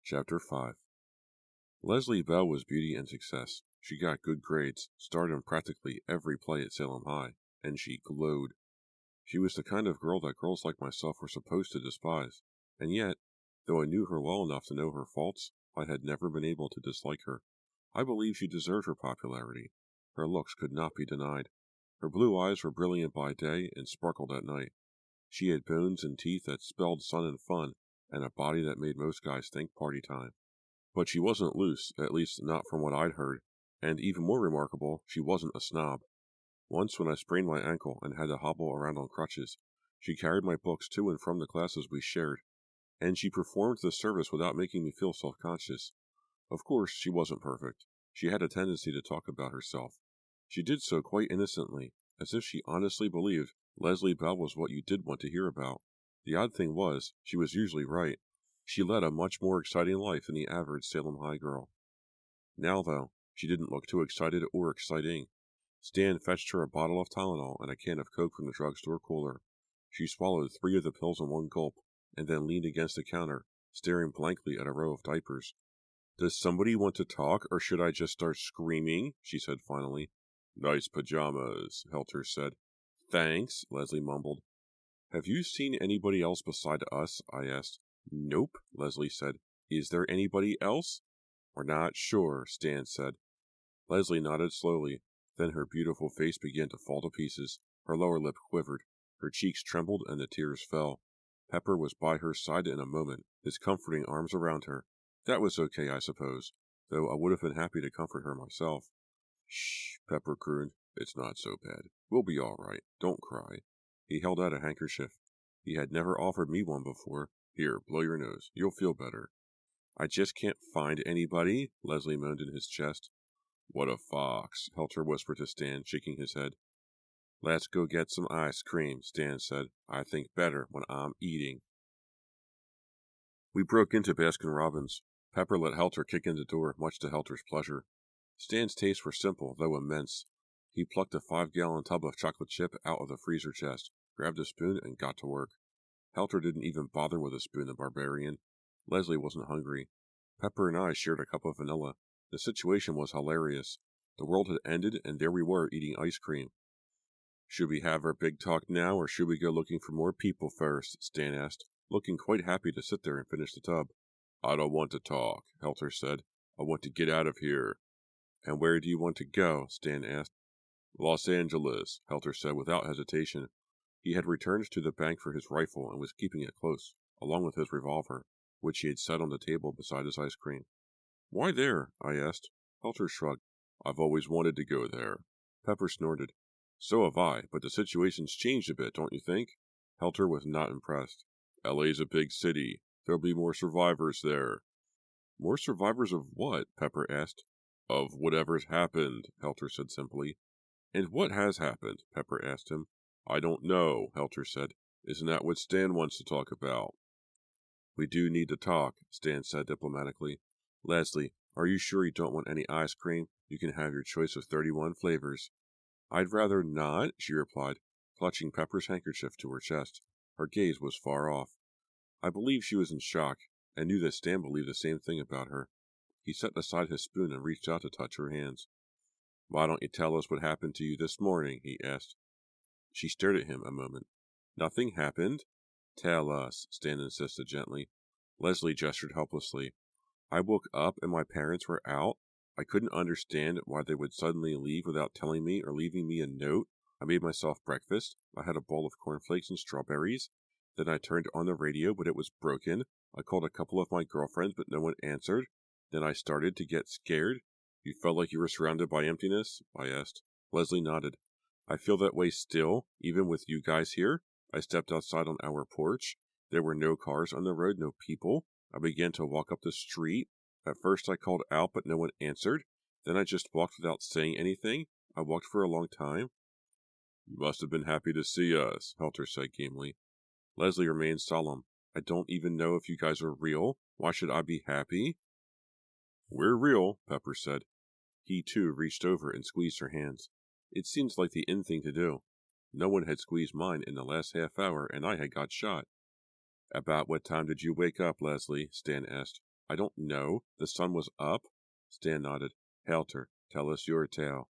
Chapter 5. Leslie Bell was beauty and success. She got good grades, starred in practically every play at Salem High, and she glowed. She was the kind of girl that girls like myself were supposed to despise, and yet, though I knew her well enough to know her faults, I had never been able to dislike her. I believed she deserved her popularity. Her looks could not be denied. Her blue eyes were brilliant by day and sparkled at night. She had bones and teeth that spelled sun and fun, and a body that made most guys think party time. But she wasn't loose, at least not from what I'd heard, and even more remarkable, she wasn't a snob. Once when I sprained my ankle and had to hobble around on crutches, she carried my books to and from the classes we shared, and she performed the service without making me feel self-conscious. Of course, she wasn't perfect. She had a tendency to talk about herself. She did so quite innocently, as if she honestly believed Leslie Bell was what you did want to hear about. The odd thing was, she was usually right. She led a much more exciting life than the average Salem High girl. Now, though, she didn't look too excited or exciting. Stan fetched her a bottle of Tylenol and a can of Coke from the drugstore cooler. She swallowed 3 of the pills in one gulp, and then leaned against the counter, staring blankly at a row of diapers. "Does somebody want to talk, or should I just start screaming?" she said finally. "Nice pajamas," Helter said. "Thanks," Leslie mumbled. "Have you seen anybody else beside us?" I asked. "Nope," Leslie said. "Is there anybody else?" "We're not sure," Stan said. Leslie nodded slowly. Then her beautiful face began to fall to pieces. Her lower lip quivered. Her cheeks trembled and the tears fell. Pepper was by her side in a moment, his comforting arms around her. That was okay, I suppose, though I would have been happy to comfort her myself. "Shh," Pepper crooned. "It's not so bad. We'll be all right. Don't cry." He held out a handkerchief. He had never offered me one before. "Here, blow your nose. You'll feel better." "I just can't find anybody," Leslie moaned in his chest. "What a fox," Helter whispered to Stan, shaking his head. "Let's go get some ice cream," Stan said. "I think better when I'm eating." We broke into Baskin-Robbins. Pepper let Helter kick in the door, much to Helter's pleasure. Stan's tastes were simple, though immense. He plucked a 5-gallon tub of chocolate chip out of the freezer chest, grabbed a spoon, and got to work. Helter didn't even bother with a spoon, the barbarian. Leslie wasn't hungry. Pepper and I shared a cup of vanilla. The situation was hilarious. The world had ended, and there we were eating ice cream. "Should we have our big talk now, or should we go looking for more people first?" Stan asked, looking quite happy to sit there and finish the tub. "I don't want to talk," Helter said. "I want to get out of here." "And where do you want to go?" Stan asked. "Los Angeles," Helter said without hesitation. He had returned to the bank for his rifle and was keeping it close, along with his revolver, which he had set on the table beside his ice cream. "Why there?" I asked. Helter shrugged. "I've always wanted to go there." Pepper snorted. "So have I, but the situation's changed a bit, don't you think?" Helter was not impressed. "LA's a big city. There'll be more survivors there." "More survivors of what?" Pepper asked. "Of whatever's happened," Helter said simply. "And what has happened?" Pepper asked him. "I don't know," Helter said. "Isn't that what Stan wants to talk about?" "We do need to talk," Stan said diplomatically. "Leslie, are you sure you don't want any ice cream? You can have your choice of 31 flavors. "I'd rather not," she replied, clutching Pepper's handkerchief to her chest. Her gaze was far off. I believed she was in shock, and knew that Stan believed the same thing about her. He set aside his spoon and reached out to touch her hands. "Why don't you tell us what happened to you this morning?" he asked. She stared at him a moment. "Nothing happened?" "Tell us," Stan insisted gently. Leslie gestured helplessly. "I woke up and my parents were out. I couldn't understand why they would suddenly leave without telling me or leaving me a note. I made myself breakfast. I had a bowl of cornflakes and strawberries. Then I turned on the radio, but it was broken. I called a couple of my girlfriends, but no one answered. Then I started to get scared." "You felt like you were surrounded by emptiness?" I asked. Leslie nodded. "I feel that way still, even with you guys here." I stepped outside on our porch. There were no cars on the road, no people. I began to walk up the street. At first I called out, but no one answered. Then I just walked without saying anything. I walked for a long time. "You must have been happy to see us," Helter said gamely. Leslie remained solemn. "I don't even know if you guys are real. Why should I be happy?" "We're real," Pepper said. He, too, reached over and squeezed her hands. It seemed like the in thing to do. No one had squeezed mine in the last half hour, and I had got shot. About what time did you wake up, Leslie? Stan asked. I don't know. The sun was up? Stan nodded. Helter, tell us your tale.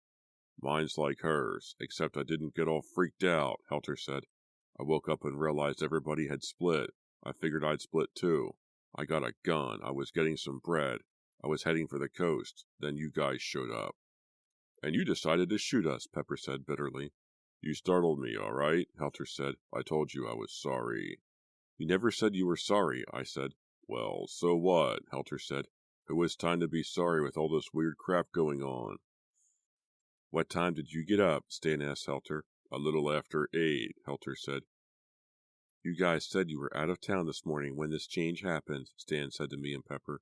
Mine's like hers, except I didn't get all freaked out, Helter said. I woke up and realized everybody had split. I figured I'd split too. I got a gun. I was getting some bread. I was heading for the coast. Then you guys showed up. And you decided to shoot us, Pepper said bitterly. You startled me, all right, Helter said. I told you I was sorry. You never said you were sorry, I said. Well, so what, Helter said. It was time to be sorry with all this weird crap going on. What time did you get up? Stan asked Helter. A little after 8, Helter said. You guys said you were out of town this morning when this change happened, Stan said to me and Pepper.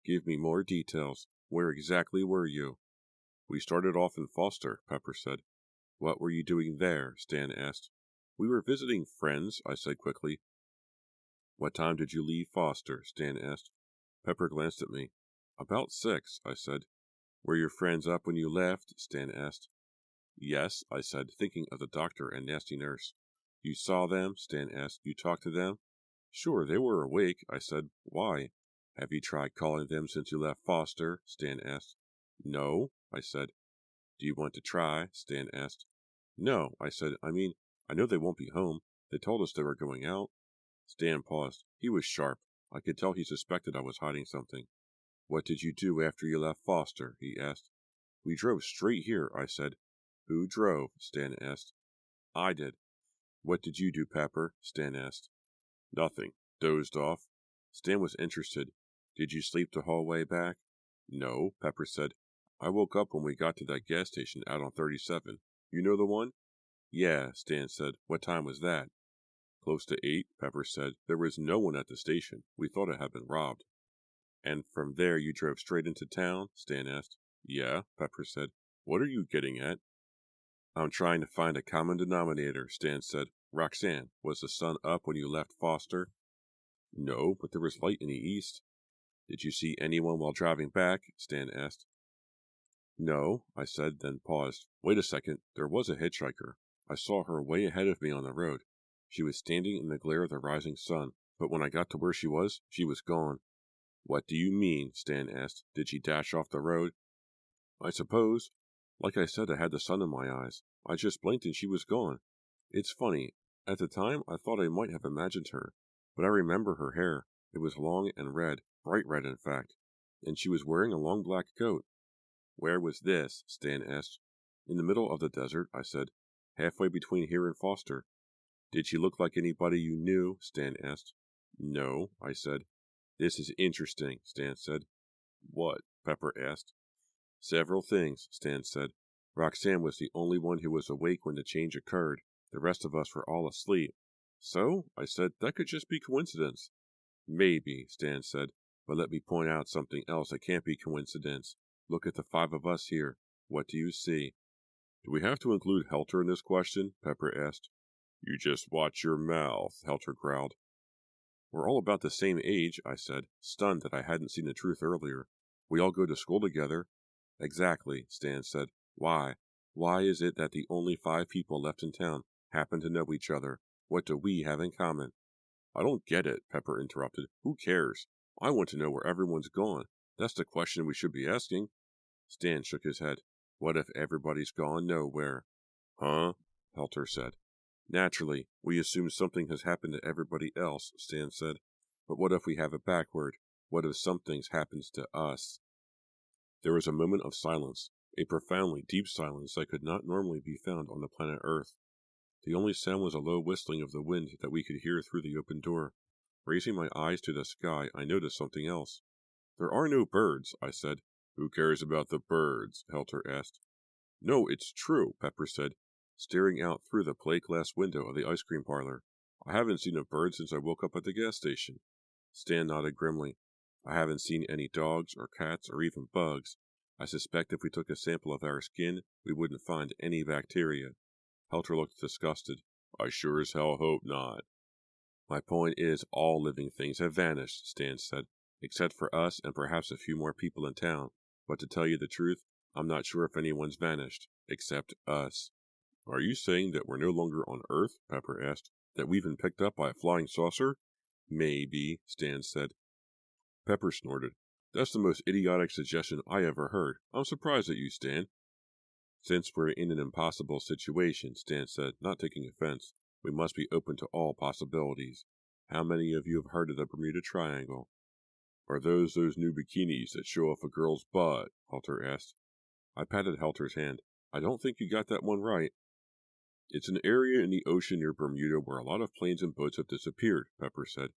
Give me more details. Where exactly were you? We started off in Foster, Pepper said. What were you doing there? Stan asked. We were visiting friends, I said quickly. What time did you leave Foster? Stan asked. Pepper glanced at me. About 6, I said. Were your friends up when you left? Stan asked. Yes, I said, thinking of the doctor and nasty nurse. You saw them? Stan asked. You talked to them? Sure, they were awake, I said. Why? Have you tried calling them since you left Foster? Stan asked. No, I said. Do you want to try? Stan asked. No, I said. I mean, I know they won't be home. They told us they were going out. Stan paused. He was sharp. I could tell he suspected I was hiding something. What did you do after you left Foster? He asked. We drove straight here, I said. Who drove? Stan asked. I did. What did you do, Pepper? Stan asked. Nothing. Dozed off. Stan was interested. Did you sleep the whole way back? No, Pepper said. I woke up when we got to that gas station out on 37. You know the one? Yeah, Stan said. What time was that? Close to 8, Pepper said. There was no one at the station. We thought it had been robbed. And from there you drove straight into town? Stan asked. Yeah, Pepper said. What are you getting at? I'm trying to find a common denominator, Stan said. Roxanne, was the sun up when you left Foster? No, but there was light in the east. Did you see anyone while driving back? Stan asked. No, I said, then paused. Wait a second, there was a hitchhiker. I saw her way ahead of me on the road. She was standing in the glare of the rising sun, but when I got to where she was gone. What do you mean? Stan asked. Did she dash off the road? I suppose. Like I said, I had the sun in my eyes. I just blinked and she was gone. It's funny. At the time, I thought I might have imagined her, but I remember her hair. It was long and red, bright red in fact, and she was wearing a long black coat. Where was this? Stan asked. In the middle of the desert, I said. Halfway between here and Foster. Did she look like anybody you knew? Stan asked. No, I said. This is interesting, Stan said. What? Pepper asked. Several things, Stan said. Roxanne was the only one who was awake when the change occurred. The rest of us were all asleep. So? I said. That could just be coincidence. Maybe, Stan said. But let me point out something else that can't be coincidence. Look at the 5 of us here. What do you see? Do we have to include Helter in this question? Pepper asked. You just watch your mouth, Helter growled. We're all about the same age, I said, stunned that I hadn't seen the truth earlier. We all go to school together. Exactly, Stan said. Why? Why is it that the only 5 people left in town happen to know each other? What do we have in common? I don't get it, Pepper interrupted. Who cares? I want to know where everyone's gone. That's the question we should be asking. Stan shook his head. What if everybody's gone nowhere? Huh? Helter said. Naturally, we assume something has happened to everybody else, Stan said. But what if we have it backward? What if something happens to us? There was a moment of silence, a profoundly deep silence that could not normally be found on the planet Earth. The only sound was a low whistling of the wind that we could hear through the open door. Raising my eyes to the sky, I noticed something else. There are no birds, I said. Who cares about the birds? Helter asked. No, it's true, Pepper said, staring out through the plate glass window of the ice cream parlor. I haven't seen a bird since I woke up at the gas station. Stan nodded grimly. I haven't seen any dogs or cats or even bugs. I suspect if we took a sample of our skin, we wouldn't find any bacteria. Helter looked disgusted. I sure as hell hope not. My point is, all living things have vanished, Stan said, except for us and perhaps a few more people in town. But to tell you the truth, I'm not sure if anyone's vanished, except us. Are you saying that we're no longer on Earth? Pepper asked. That we've been picked up by a flying saucer? Maybe, Stan said. Pepper snorted. That's the most idiotic suggestion I ever heard. I'm surprised at you, Stan. Since we're in an impossible situation, Stan said, not taking offense, we must be open to all possibilities. How many of you have heard of the Bermuda Triangle? Are those new bikinis that show off a girl's butt? Helter asked. I patted Helter's hand. I don't think you got that one right. It's an area in the ocean near Bermuda where a lot of planes and boats have disappeared, Pepper said.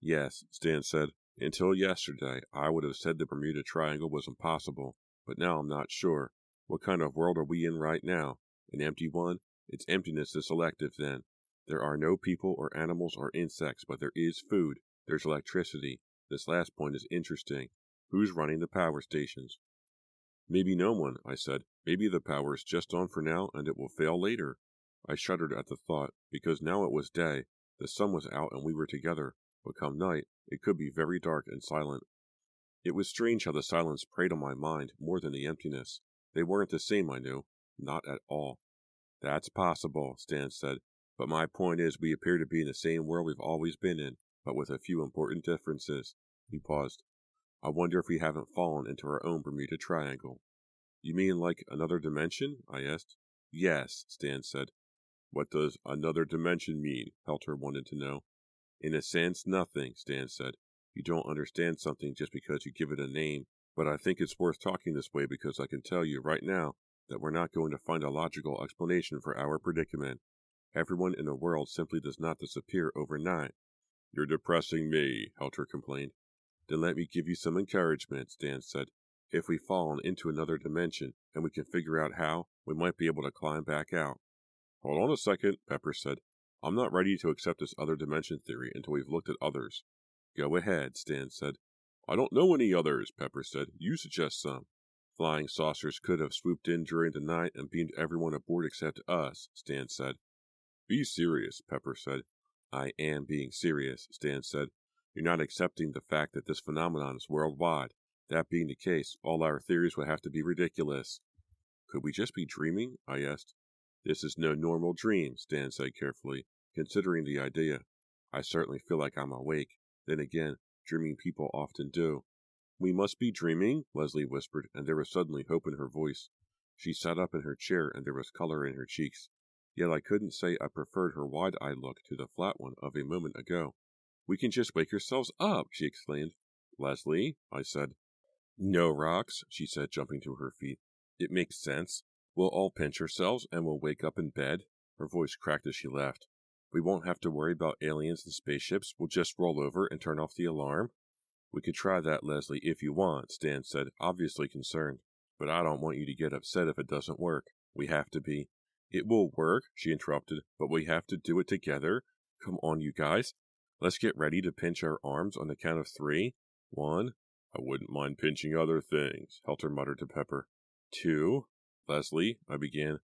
Yes, Stan said. Until yesterday, I would have said the Bermuda Triangle was impossible, but now I'm not sure. What kind of world are we in right now? An empty one? Its emptiness is selective, then. There are no people or animals or insects, but there is food. There's electricity. This last point is interesting. Who's running the power stations? Maybe no one, I said. Maybe the power is just on for now and it will fail later. I shuddered at the thought, because now it was day. The sun was out and we were together, but come night, it could be very dark and silent. It was strange how the silence preyed on my mind more than the emptiness. They weren't the same, I knew. Not at all. That's possible, Stan said, but my point is we appear to be in the same world we've always been in, but with a few important differences. He paused. I wonder if we haven't fallen into our own Bermuda Triangle. You mean like another dimension? I asked. Yes, Stan said. What does another dimension mean? Helter wanted to know. In a sense, nothing, Stan said. You don't understand something just because you give it a name, but I think it's worth talking this way because I can tell you right now that we're not going to find a logical explanation for our predicament. Everyone in the world simply does not disappear overnight. You're depressing me, Helter complained. Then let me give you some encouragement, Stan said. If we've fallen into another dimension and we can figure out how, we might be able to climb back out. Hold on a second, Pepper said. I'm not ready to accept this other dimension theory until we've looked at others. Go ahead, Stan said. I don't know any others, Pepper said. You suggest some. Flying saucers could have swooped in during the night and beamed everyone aboard except us, Stan said. Be serious, Pepper said. I am being serious, Stan said. You're not accepting the fact that this phenomenon is worldwide. That being the case, all our theories would have to be ridiculous. Could we just be dreaming? I asked. This is no normal dream, Stan said carefully, considering the idea. I certainly feel like I'm awake. Then again, dreaming people often do. We must be dreaming, Leslie whispered, and there was suddenly hope in her voice. She sat up in her chair, and there was color in her cheeks. Yet I couldn't say I preferred her wide-eyed look to the flat one of a moment ago. We can just wake ourselves up, she exclaimed. Leslie, I said. No, Rox, she said, jumping to her feet. It makes sense. We'll all pinch ourselves, and we'll wake up in bed. Her voice cracked as she laughed. We won't have to worry about aliens and spaceships. We'll just roll over and turn off the alarm. We could try that, Leslie, if you want, Stan said, obviously concerned. But I don't want you to get upset if it doesn't work. We have to be. It will work, she interrupted, but we have to do it together. Come on, you guys. Let's get ready to pinch our arms on the count of 3. 1. I wouldn't mind pinching other things, Helter muttered to Pepper. 2. Leslie, I began.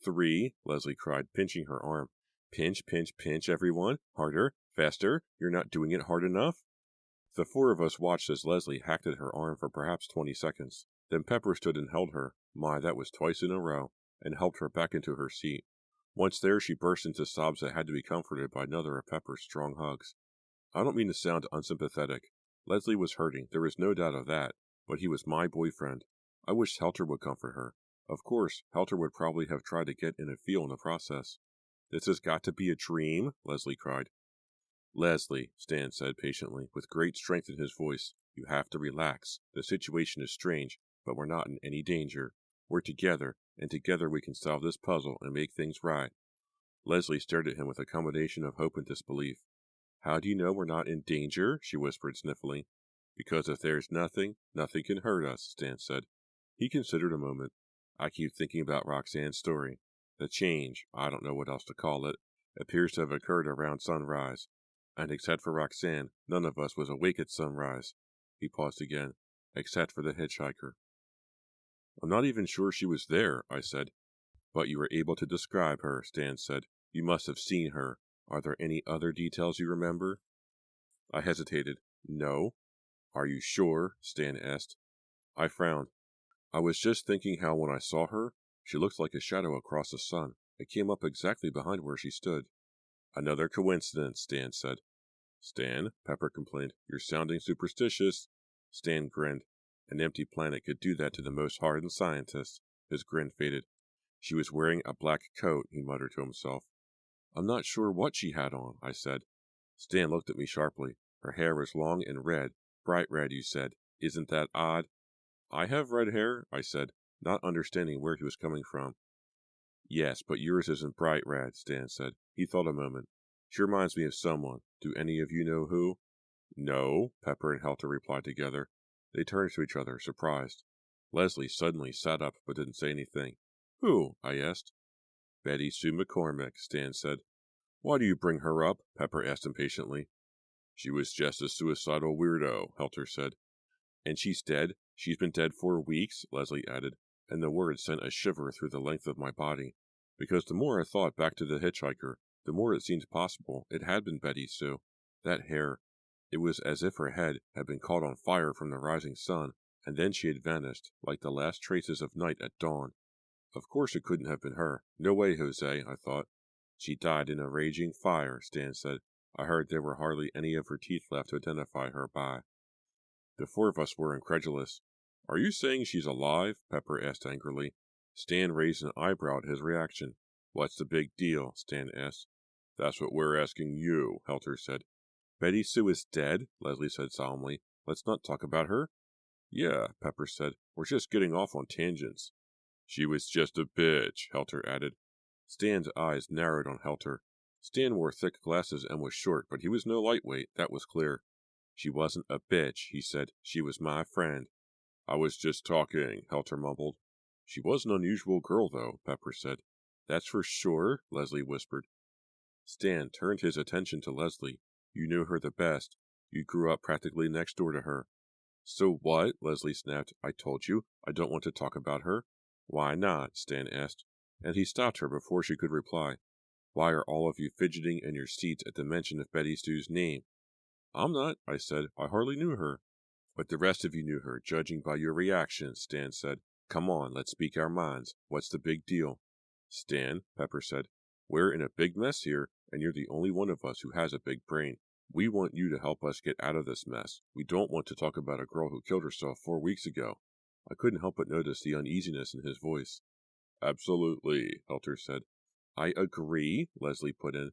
3, Leslie cried, pinching her arm. Pinch, pinch, pinch, everyone. Harder, faster. You're not doing it hard enough. The 4 of us watched as Leslie hacked at her arm for perhaps 20 seconds. Then Pepper stood and held her. My, that was twice in a row, and helped her back into her seat. Once there, she burst into sobs that had to be comforted by another of Pepper's strong hugs. I don't mean to sound unsympathetic. Leslie was hurting, there was no doubt of that, but he was my boyfriend. I wished Helter would comfort her. Of course, Helter would probably have tried to get in a feel in the process. This has got to be a dream, Leslie cried. Leslie, Stan said patiently, with great strength in his voice, you have to relax. The situation is strange, but we're not in any danger. We're together, and together we can solve this puzzle and make things right. Leslie stared at him with a combination of hope and disbelief. How do you know we're not in danger? She whispered sniffling. Because if there's nothing, nothing can hurt us, Stan said. He considered a moment. I keep thinking about Roxanne's story. The change, I don't know what else to call it, appears to have occurred around sunrise. And except for Roxanne, none of us was awake at sunrise. He paused again. Except for the hitchhiker. I'm not even sure she was there, I said. But you were able to describe her, Stan said. You must have seen her. Are there any other details you remember? I hesitated. No. Are you sure? Stan asked. I frowned. I was just thinking how when I saw her, she looked like a shadow across the sun. It came up exactly behind where she stood. Another coincidence, Stan said. Stan, Pepper complained, you're sounding superstitious. Stan grinned. An empty planet could do that to the most hardened scientist. His grin faded. She was wearing a black coat, he muttered to himself. I'm not sure what she had on, I said. Stan looked at me sharply. Her hair was long and red. Bright red, you said. Isn't that odd? I have red hair, I said, not understanding where he was coming from. Yes, but yours isn't bright red, Stan said. He thought a moment. She reminds me of someone. Do any of you know who? No, Pepper and Helter replied together. They turned to each other, surprised. Leslie suddenly sat up but didn't say anything. Who? I asked. Betty Sue McCormick, Stan said. Why do you bring her up? Pepper asked impatiently. She was just a suicidal weirdo, Helter said. And she's dead? She's been dead for weeks, Leslie added, and the words sent a shiver through the length of my body. Because the more I thought back to the hitchhiker, the more it seemed possible it had been Betty Sue. That hair, it was as if her head had been caught on fire from the rising sun, and then she had vanished, like the last traces of night at dawn. Of course it couldn't have been her. No way, Jose, I thought. She died in a raging fire, Stan said. I heard there were hardly any of her teeth left to identify her by. The four of us were incredulous. Are you saying she's alive? Pepper asked angrily. Stan raised an eyebrow at his reaction. What's the big deal? Stan asked. That's what we're asking you, Helter said. Betty Sue is dead? Leslie said solemnly. Let's not talk about her. Yeah, Pepper said. We're just getting off on tangents. She was just a bitch, Helter added. Stan's eyes narrowed on Helter. Stan wore thick glasses and was short, but he was no lightweight, that was clear. She wasn't a bitch, he said. She was my friend. I was just talking, Helter mumbled. She was an unusual girl, though, Pepper said. That's for sure, Leslie whispered. Stan turned his attention to Leslie. You knew her the best. You grew up practically next door to her. So what? Leslie snapped. I told you. I don't want to talk about her. Why not? Stan asked, and he stopped her before she could reply. Why are all of you fidgeting in your seats at the mention of Betty Sue's name? I'm not, I said. I hardly knew her. But the rest of you knew her, judging by your reactions, Stan said. Come on, let's speak our minds. What's the big deal? Stan, Pepper said, we're in a big mess here, and you're the only one of us who has a big brain. We want you to help us get out of this mess. We don't want to talk about a girl who killed herself 4 weeks ago. I couldn't help but notice the uneasiness in his voice. Absolutely, Helter said. I agree, Leslie put in.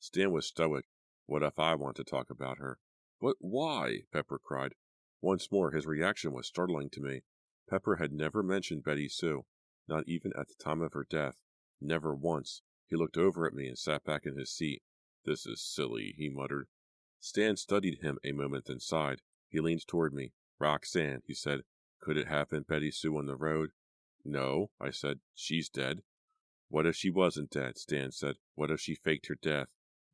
Stan was stoic. What if I want to talk about her? But why? Pepper cried. Once more his reaction was startling to me. Pepper had never mentioned Betty Sue, not even at the time of her death. Never once. He looked over at me and sat back in his seat. This is silly, he muttered. Stan studied him a moment, then sighed. He leaned toward me. Roxanne, he said. Could it have been Betty Sue on the road? No, I said. She's dead. What if she wasn't dead? Stan said. What if she faked her death?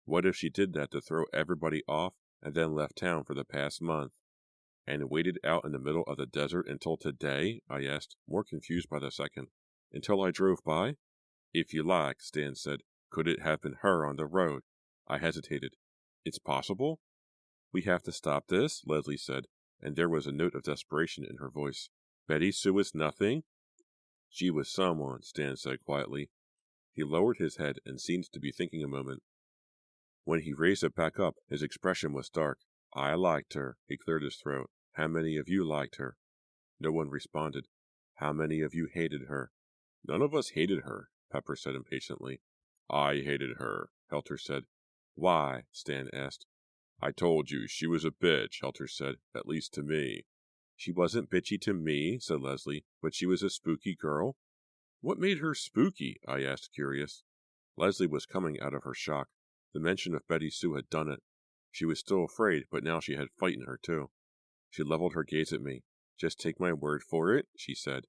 What if she did that to throw everybody off and then left town for the past month? And waited out in the middle of the desert until today? I asked, more confused by the second. Until I drove by? If you like, Stan said. Could it have been her on the road? I hesitated. It's possible? We have to stop this, Leslie said, and there was a note of desperation in her voice. Betty Sue is nothing? She was someone, Stan said quietly. He lowered his head and seemed to be thinking a moment. When he raised it back up, his expression was dark. I liked her. He cleared his throat. How many of you liked her? No one responded. How many of you hated her? None of us hated her, Pepper said impatiently. I hated her, Helter said. Why? Stan asked. I told you, she was a bitch, Helter said, at least to me. She wasn't bitchy to me, said Leslie, but she was a spooky girl. What made her spooky? I asked, curious. Leslie was coming out of her shock. The mention of Betty Sue had done it. She was still afraid, but now she had fight in her, too. She leveled her gaze at me. Just take my word for it, she said.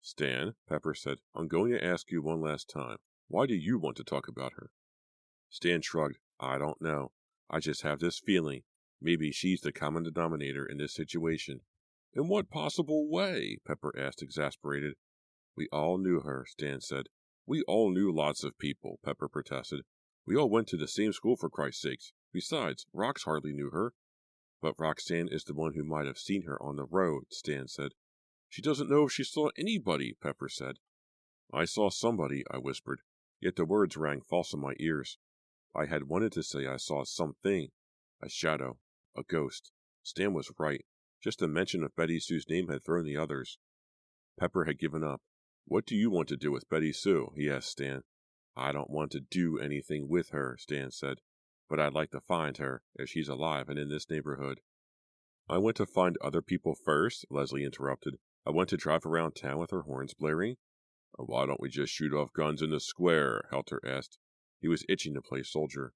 Stan, Pepper said, I'm going to ask you one last time. Why do you want to talk about her? Stan shrugged. I don't know. I just have this feeling. Maybe she's the common denominator in this situation. In what possible way? Pepper asked, exasperated. We all knew her, Stan said. We all knew lots of people, Pepper protested. We all went to the same school, for Christ's sakes. Besides, Rox hardly knew her. But Roxanne is the one who might have seen her on the road, Stan said. She doesn't know if she saw anybody, Pepper said. I saw somebody, I whispered. Yet the words rang false in my ears. I had wanted to say I saw something, a shadow, a ghost. Stan was right. Just the mention of Betty Sue's name had thrown the others. Pepper had given up. "What do you want to do with Betty Sue?" he asked Stan. "I don't want to do anything with her," Stan said. "But I'd like to find her, if she's alive and in this neighborhood." "I want to find other people first," Leslie interrupted. "I want to drive around town with her horns blaring." "Why don't we just shoot off guns in the square?" Helter asked. He was itching to play soldier.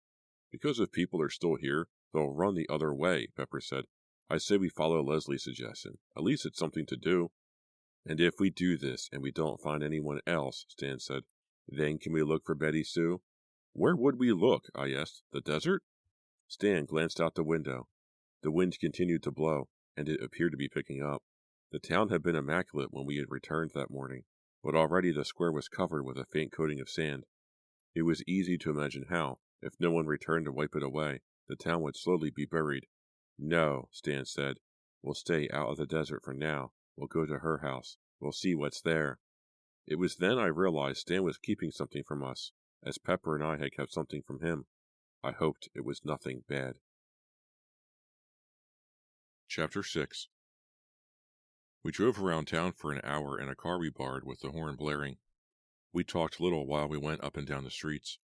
"Because if people are still here, they'll run the other way," Pepper said. "I say we follow Leslie's suggestion. At least it's something to do." "And if we do this and we don't find anyone else," Stan said, "then can we look for Betty Sue?" "Where would we look?" I asked. "The desert?" Stan glanced out the window. The wind continued to blow, and it appeared to be picking up. The town had been immaculate when we had returned that morning, but already the square was covered with a faint coating of sand. It was easy to imagine how, if no one returned to wipe it away, the town would slowly be buried. "No," Stan said. "We'll stay out of the desert for now. We'll go to her house. We'll see what's there." It was then I realized Stan was keeping something from us, as Pepper and I had kept something from him. I hoped it was nothing bad. Chapter 6. We drove around town for an hour in a car we borrowed with the horn blaring. We talked little while we went up and down the streets.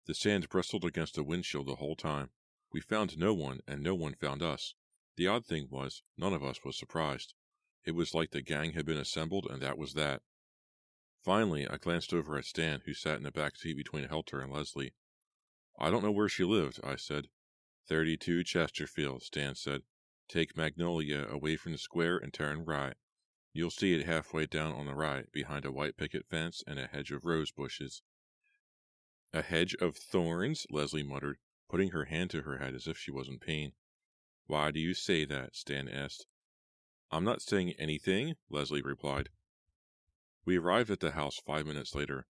The sand bristled against the windshield the whole time. We found no one, and no one found us. The odd thing was, none of us was surprised. It was like the gang had been assembled, and that was that. Finally, I glanced over at Stan, who sat in the back seat between Helter and Leslie. "I don't know where she lived," I said. 32 Chesterfield, Stan said. "Take Magnolia away from the square and turn right. You'll see it halfway down on the right, behind a white picket fence and a hedge of rose bushes." "A hedge of thorns," Leslie muttered, putting her hand to her head as if she was in pain. "Why do you say that?" Stan asked. "I'm not saying anything," Leslie replied. We arrived at the house 5 minutes later,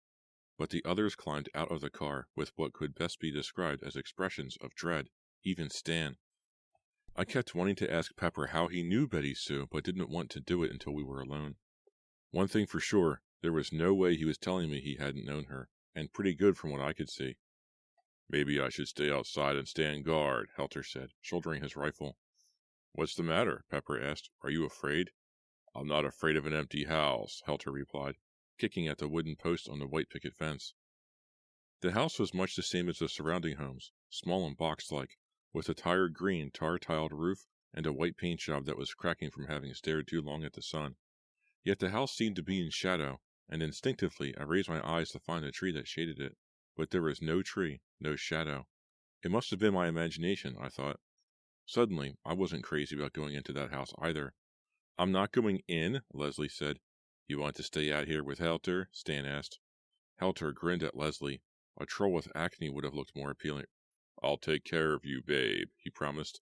but the others climbed out of the car with what could best be described as expressions of dread, even Stan. I kept wanting to ask Pepper how he knew Betty Sue, but didn't want to do it until we were alone. One thing for sure, there was no way he was telling me he hadn't known her, and pretty good from what I could see. "Maybe I should stay outside and stand guard," Helter said, shouldering his rifle. "What's the matter?" Pepper asked. "Are you afraid?" "I'm not afraid of an empty house," Helter replied, kicking at the wooden post on the white picket fence. The house was much the same as the surrounding homes, small and box-like, with a tired green, tar-tiled roof and a white paint job that was cracking from having stared too long at the sun. Yet the house seemed to be in shadow, and instinctively I raised my eyes to find a tree that shaded it, but there was no tree, no shadow. It must have been my imagination, I thought. Suddenly, I wasn't crazy about going into that house either. "I'm not going in," Leslie said. "You want to stay out here with Helter?" Stan asked. Helter grinned at Leslie. A troll with acne would have looked more appealing. "I'll take care of you, babe," he promised.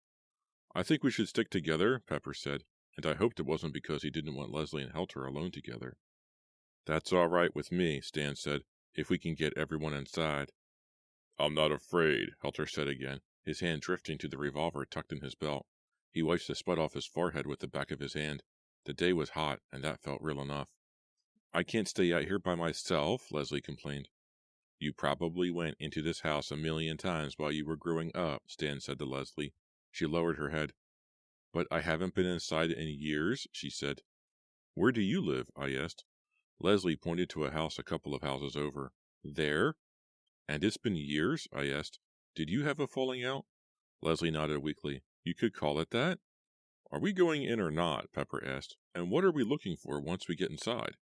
"I think we should stick together," Pepper said, and I hoped it wasn't because he didn't want Leslie and Helter alone together. "That's all right with me," Stan said, "if we can get everyone inside." "I'm not afraid," Helter said again, his hand drifting to the revolver tucked in his belt. He wiped the sweat off his forehead with the back of his hand. The day was hot, and that felt real enough. "I can't stay out here by myself," Leslie complained. "You probably went into this house 1,000,000 times while you were growing up," Stan said to Leslie. She lowered her head. "But I haven't been inside in years," she said. "Where do you live?" I asked. Leslie pointed to a house a couple of houses over. "There? And it's been years?" I asked. "Did you have a falling out?" Leslie nodded weakly. "You could call it that?" "Are we going in or not?" Pepper asked. "And what are we looking for once we get inside?"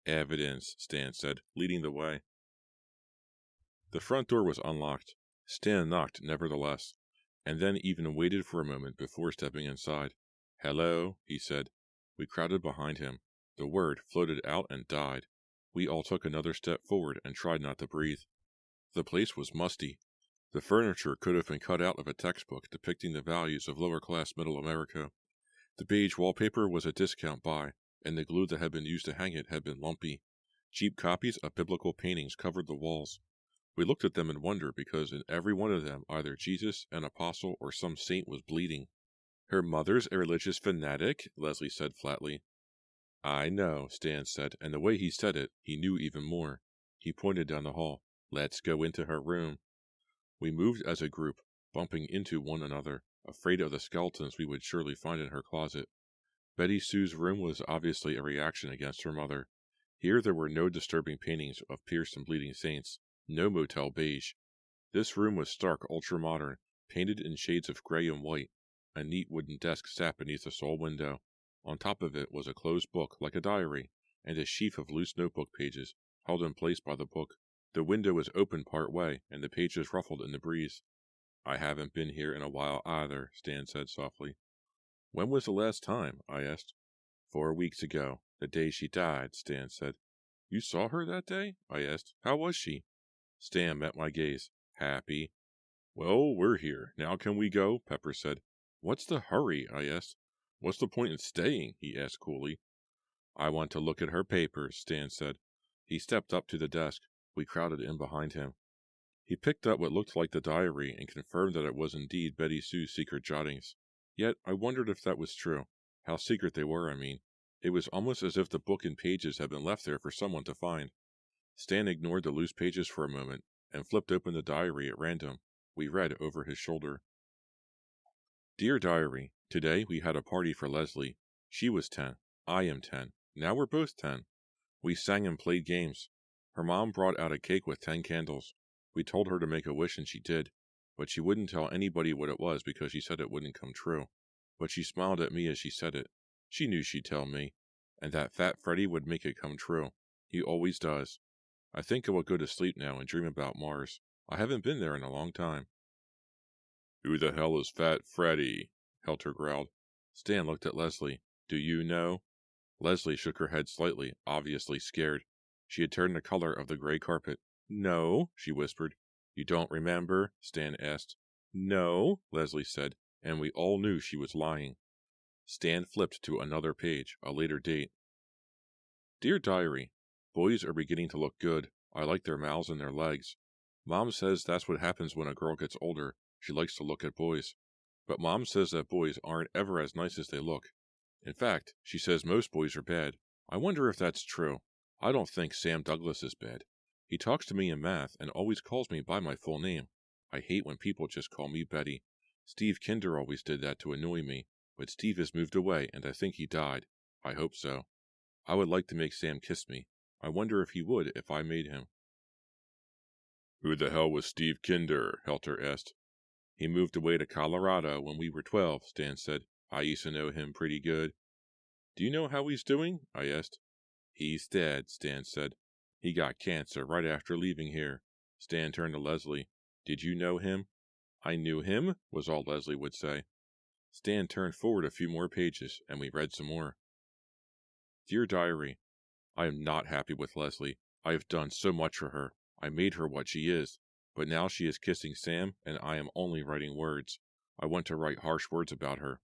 "Evidence," Stan said, leading the way. The front door was unlocked. Stan knocked, nevertheless, and then even waited for a moment before stepping inside. "Hello," he said. We crowded behind him. The word floated out and died. We all took another step forward and tried not to breathe. The place was musty. The furniture could have been cut out of a textbook depicting the values of lower-class Middle America. The beige wallpaper was a discount buy, and the glue that had been used to hang it had been lumpy. Cheap copies of biblical paintings covered the walls. We looked at them in wonder because in every one of them either Jesus, an apostle, or some saint was bleeding. "Her mother's a religious fanatic," Leslie said flatly. "I know," Stan said, and the way he said it, he knew even more. He pointed down the hall. Let's go into her room. We moved as a group, bumping into one another, afraid of the skeletons we would surely find in her closet. Betty Sue's room was obviously a reaction against her mother. Here there were no disturbing paintings of pierced and bleeding saints, no motel beige. This room was stark, ultra-modern, painted in shades of gray and white. A neat wooden desk sat beneath the sole window. On top of it was a closed book, like a diary, and a sheaf of loose notebook pages, held in place by the book. The window was open part way, and the pages ruffled in the breeze. I haven't been here in a while either, Stan said softly. When was the last time? I asked. 4 weeks ago, the day she died, Stan said. You saw her that day? I asked. How was she? Stan met my gaze. Happy. Well, we're here. Now can we go? Pepper said. What's the hurry? I asked. What's the point in staying? He asked coolly. I want to look at her papers, Stan said. He stepped up to the desk. We crowded in behind him. He picked up what looked like the diary and confirmed that it was indeed Betty Sue's secret jottings. Yet I wondered if that was true. How secret they were, I mean. It was almost as if the book and pages had been left there for someone to find. Stan ignored the loose pages for a moment and flipped open the diary at random. We read over his shoulder. Dear Diary, today we had a party for Leslie. She was 10. I am 10. Now we're both 10. We sang and played games. Her mom brought out a cake with 10 candles. We told her to make a wish and she did, but she wouldn't tell anybody what it was because she said it wouldn't come true. But she smiled at me as she said it. She knew she'd tell me, and that Fat Freddy would make it come true. He always does. I think I will go to sleep now and dream about Mars. I haven't been there in a long time. Who the hell is Fat Freddy? Helter growled. Stan looked at Leslie. Do you know? Leslie shook her head slightly, obviously scared. She had turned the color of the gray carpet. No, she whispered. You don't remember? Stan asked. No, Leslie said, and we all knew she was lying. Stan flipped to another page, a later date. Dear Diary, boys are beginning to look good. I like their mouths and their legs. Mom says that's what happens when a girl gets older. She likes to look at boys. But Mom says that boys aren't ever as nice as they look. In fact, she says most boys are bad. I wonder if that's true. I don't think Sam Douglas is bad. He talks to me in math and always calls me by my full name. I hate when people just call me Betty. Steve Kinder always did that to annoy me, but Steve has moved away and I think he died. I hope so. I would like to make Sam kiss me. I wonder if he would if I made him. Who the hell was Steve Kinder? Helter asked. He moved away to Colorado when we were 12, Stan said. I used to know him pretty good. Do you know how he's doing? I asked. He's dead, Stan said. He got cancer right after leaving here. Stan turned to Leslie. Did you know him? I knew him, was all Leslie would say. Stan turned forward a few more pages, and we read some more. Dear Diary, I am not happy with Leslie. I have done so much for her. I made her what she is. But now she is kissing Sam, and I am only writing words. I want to write harsh words about her.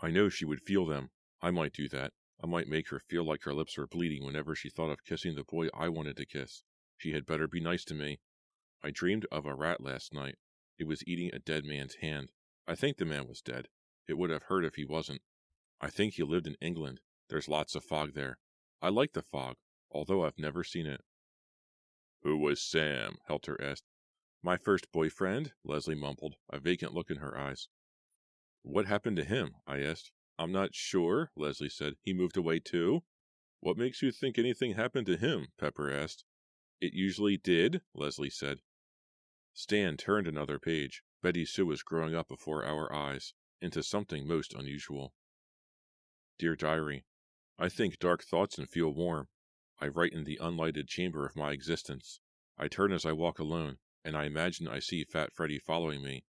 I know she would feel them. I might do that. I might make her feel like her lips were bleeding whenever she thought of kissing the boy I wanted to kiss. She had better be nice to me. I dreamed of a rat last night. It was eating a dead man's hand. I think the man was dead. It would have hurt if he wasn't. I think he lived in England. There's lots of fog there. I like the fog, although I've never seen it. Who was Sam? Helter asked. My first boyfriend, Leslie mumbled, a vacant look in her eyes. What happened to him? I asked. I'm not sure, Leslie said. He moved away too? What makes you think anything happened to him? Pepper asked. It usually did, Leslie said. Stan turned another page. Betty Sue was growing up before our eyes, into something most unusual. Dear Diary, I think dark thoughts and feel warm. I write in the unlighted chamber of my existence. I turn as I walk alone, and I imagine I see Fat Freddy following me.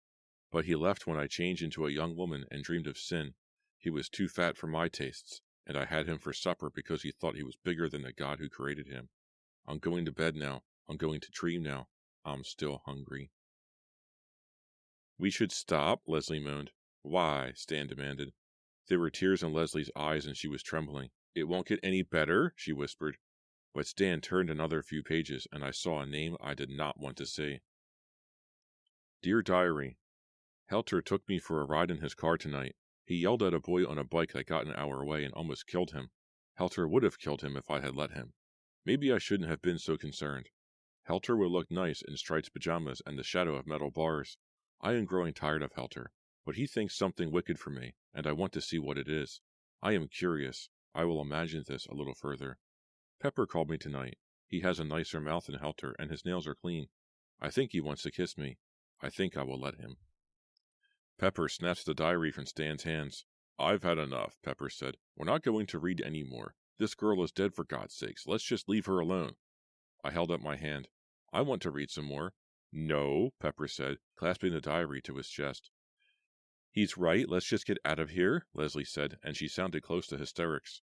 But he left when I changed into a young woman and dreamed of sin. He was too fat for my tastes, and I had him for supper because he thought he was bigger than the God who created him. I'm going to bed now. I'm going to dream now. I'm still hungry. We should stop, Leslie moaned. Why? Stan demanded. There were tears in Leslie's eyes and she was trembling. It won't get any better, she whispered. But Stan turned another few pages and I saw a name I did not want to see. Dear Diary, Helter took me for a ride in his car tonight. He yelled at a boy on a bike that got in our way and almost killed him. Helter would have killed him if I had let him. Maybe I shouldn't have been so concerned. Helter would look nice in striped pajamas and the shadow of metal bars. I am growing tired of Helter, but he thinks something wicked for me, and I want to see what it is. I am curious. I will imagine this a little further. Pepper called me tonight. He has a nicer mouth than Helter, and his nails are clean. I think he wants to kiss me. I think I will let him. Pepper snatched the diary from Stan's hands. I've had enough, Pepper said. We're not going to read any more. This girl is dead, for God's sakes. Let's just leave her alone. I held up my hand. I want to read some more. No, Pepper said, clasping the diary to his chest. He's right, let's just get out of here, Leslie said, and she sounded close to hysterics.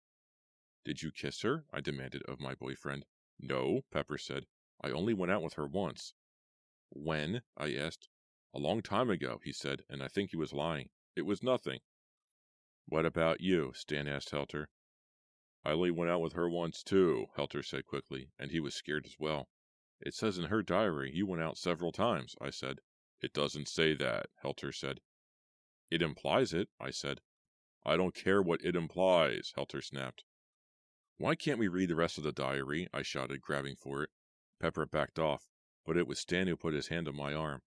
Did you kiss her? I demanded of my boyfriend. No, Pepper said. I only went out with her once. When? I asked. A long time ago, he said, and I think he was lying. It was nothing. What about you? Stan asked Helter. I only went out with her once, too, Helter said quickly, and he was scared as well. It says in her diary you went out several times, I said. It doesn't say that, Helter said. It implies it, I said. I don't care what it implies, Helter snapped. Why can't we read the rest of the diary? I shouted, grabbing for it. Pepper backed off, but it was Stan who put his hand on my arm.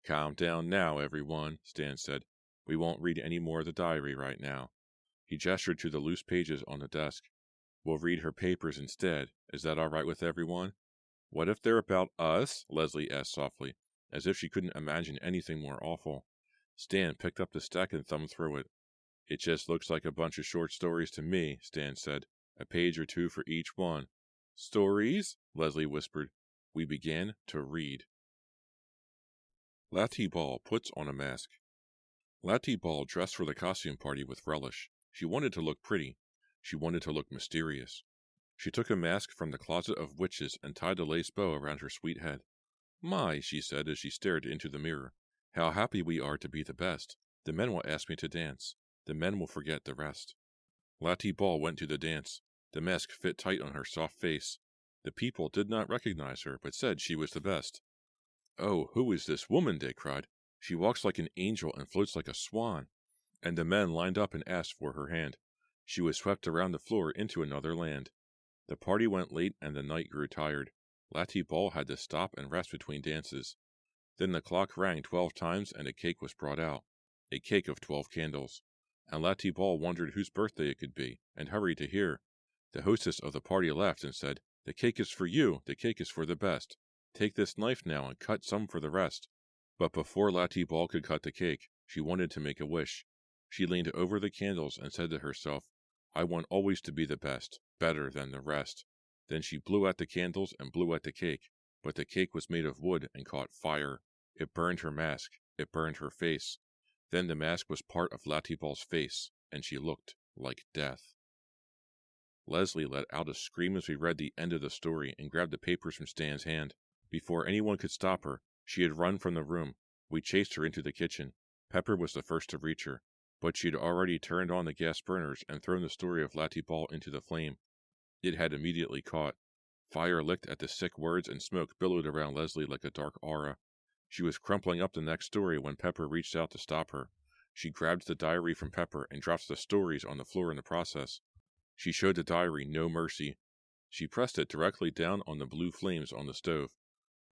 Calm down now, everyone, Stan said. We won't read any more of the diary right now. He gestured to the loose pages on the desk. We'll read her papers instead. Is that all right with everyone? What if they're about us? Leslie asked softly, as if she couldn't imagine anything more awful. Stan picked up the stack and thumbed through it. It just looks like a bunch of short stories to me, Stan said. A page or two for each one. Stories? Leslie whispered. We began to read. Lati Ball puts on a mask. Lati Ball dressed for the costume party with relish. She wanted to look pretty. She wanted to look mysterious. She took a mask from the closet of witches and tied a lace bow around her sweet head. My, she said as she stared into the mirror. How happy we are to be the best. The men will ask me to dance. The men will forget the rest. Lati Ball went to the dance. The mask fit tight on her soft face. The people did not recognize her, but said she was the best. Oh, who is this woman? They cried. She walks like an angel and floats like a swan. And the men lined up and asked for her hand. She was swept around the floor into another land. The party went late and the night grew tired. Lati Ball had to stop and rest between dances. Then the clock rang 12 times and a cake was brought out. A cake of 12 candles. And Lati Ball wondered whose birthday it could be, and hurried to hear. The hostess of the party laughed and said, The cake is for you, the cake is for the best. Take this knife now and cut some for the rest. But before Lati Ball could cut the cake, she wanted to make a wish. She leaned over the candles and said to herself, I want always to be the best, better than the rest. Then she blew at the candles and blew at the cake, but the cake was made of wood and caught fire. It burned her mask, it burned her face. Then the mask was part of Lati Ball's face, and she looked like death. Leslie let out a scream as we read the end of the story and grabbed the papers from Stan's hand. Before anyone could stop her, she had run from the room. We chased her into the kitchen. Pepper was the first to reach her, but she had already turned on the gas burners and thrown the story of Lati Ball into the flame. It had immediately caught. Fire licked at the sick words and smoke billowed around Leslie like a dark aura. She was crumpling up the next story when Pepper reached out to stop her. She grabbed the diary from Pepper and dropped the stories on the floor in the process. She showed the diary no mercy. She pressed it directly down on the blue flames on the stove.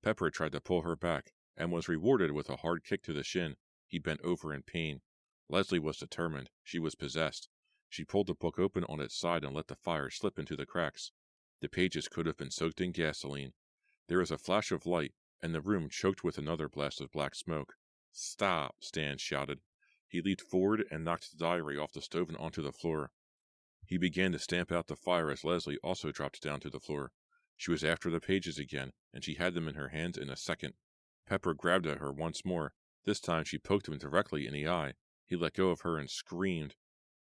Pepper tried to pull her back, and was rewarded with a hard kick to the shin. He bent over in pain. Leslie was determined. She was possessed. She pulled the book open on its side and let the fire slip into the cracks. The pages could have been soaked in gasoline. There was a flash of light, and the room choked with another blast of black smoke. Stop, Stan shouted. He leaped forward and knocked the diary off the stove and onto the floor. He began to stamp out the fire as Leslie also dropped down to the floor. She was after the pages again, and she had them in her hands in a second. Pepper grabbed at her once more. This time she poked him directly in the eye. He let go of her and screamed.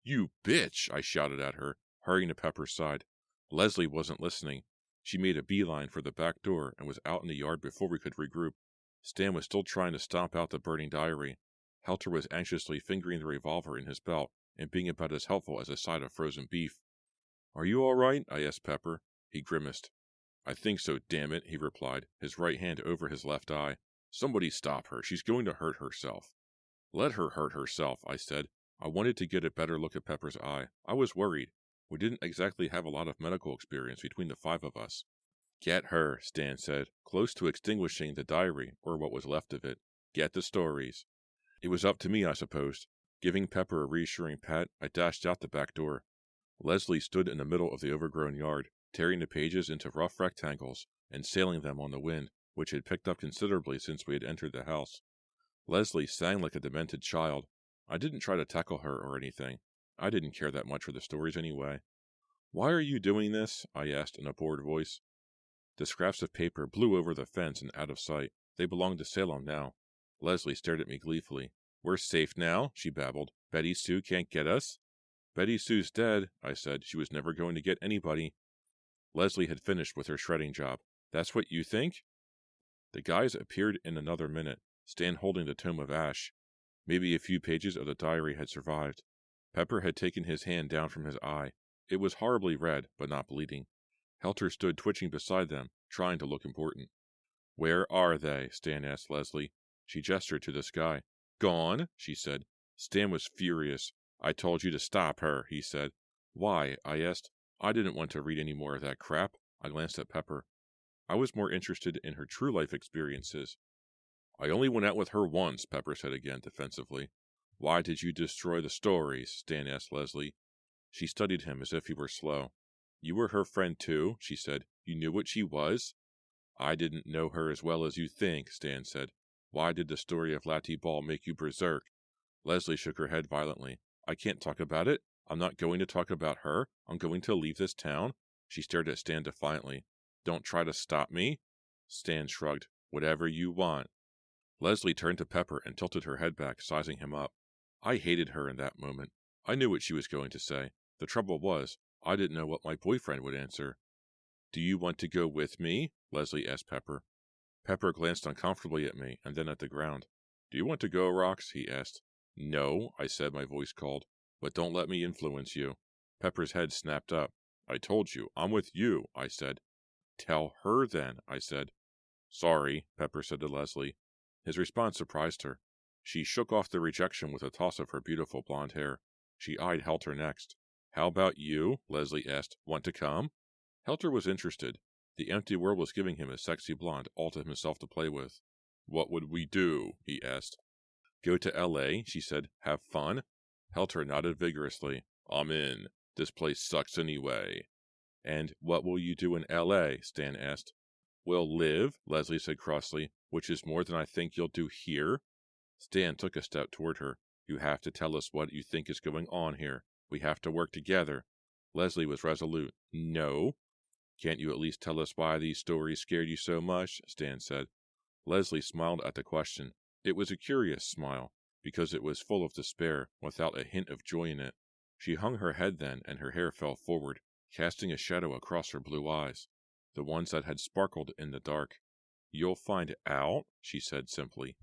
You bitch! I shouted at her, hurrying to Pepper's side. Leslie wasn't listening. She made a beeline for the back door and was out in the yard before we could regroup. Stan was still trying to stomp out the burning diary. Helter was anxiously fingering the revolver in his belt and being about as helpful as a side of frozen beef. Are you all right? I asked Pepper. He grimaced. I think so, damn it, he replied, his right hand over his left eye. Somebody stop her. She's going to hurt herself. Let her hurt herself, I said. I wanted to get a better look at Pepper's eye. I was worried. We didn't exactly have a lot of medical experience between the 5 of us. Get her, Stan said, close to extinguishing the diary, or what was left of it. Get the stories. It was up to me, I supposed. Giving Pepper a reassuring pat, I dashed out the back door. Leslie stood in the middle of the overgrown yard, tearing the pages into rough rectangles and sailing them on the wind, which had picked up considerably since we had entered the house. Leslie sang like a demented child. I didn't try to tackle her or anything. I didn't care that much for the stories anyway. Why are you doing this? I asked in a bored voice. The scraps of paper blew over the fence and out of sight. They belonged to Salem now. Leslie stared at me gleefully. We're safe now, she babbled. Betty Sue can't get us? Betty Sue's dead, I said. She was never going to get anybody. Leslie had finished with her shredding job. That's what you think? The guys appeared in another minute, Stan holding the tome of ash. Maybe a few pages of the diary had survived. Pepper had taken his hand down from his eye. It was horribly red, but not bleeding. Helter stood twitching beside them, trying to look important. Where are they? Stan asked Leslie. She gestured to the sky. Gone, she said. Stan was furious. I told you to stop her, he said. Why? I asked. I didn't want to read any more of that crap. I glanced at Pepper. I was more interested in her true life experiences. I only went out with her once, Pepper said again defensively. Why did you destroy the stories? Stan asked Leslie. She studied him as if he were slow. You were her friend too, she said. You knew what she was? I didn't know her as well as you think, Stan said. Why did the story of Latty Ball make you berserk? Leslie shook her head violently. I can't talk about it. I'm not going to talk about her. I'm going to leave this town. She stared at Stan defiantly. Don't try to stop me. Stan shrugged. Whatever you want. Leslie turned to Pepper and tilted her head back, sizing him up. I hated her in that moment. I knew what she was going to say. The trouble was, I didn't know what my boyfriend would answer. Do you want to go with me? Leslie asked Pepper. Pepper glanced uncomfortably at me and then at the ground. Do you want to go, Rox? He asked. No, I said, my voice cold. But don't let me influence you. Pepper's head snapped up. I told you, I'm with you, I said. Tell her then, I said. Sorry, Pepper said to Leslie. His response surprised her. She shook off the rejection with a toss of her beautiful blonde hair. She eyed Helter next. How about you? Leslie asked. Want to come? Helter was interested. The empty world was giving him a sexy blonde all to himself to play with. What would we do? He asked. Go to L.A., she said. Have fun? Helter nodded vigorously. I'm in. This place sucks anyway. And what will you do in L.A.? Stan asked. We'll live, Leslie said crossly, which is more than I think you'll do here. Stan took a step toward her. You have to tell us what you think is going on here. We have to work together. Leslie was resolute. No. Can't you at least tell us why these stories scared you so much? Stan said. Leslie smiled at the question. It was a curious smile, because it was full of despair, without a hint of joy in it. She hung her head then, and her hair fell forward, casting a shadow across her blue eyes, the ones that had sparkled in the dark. You'll find out, she said simply.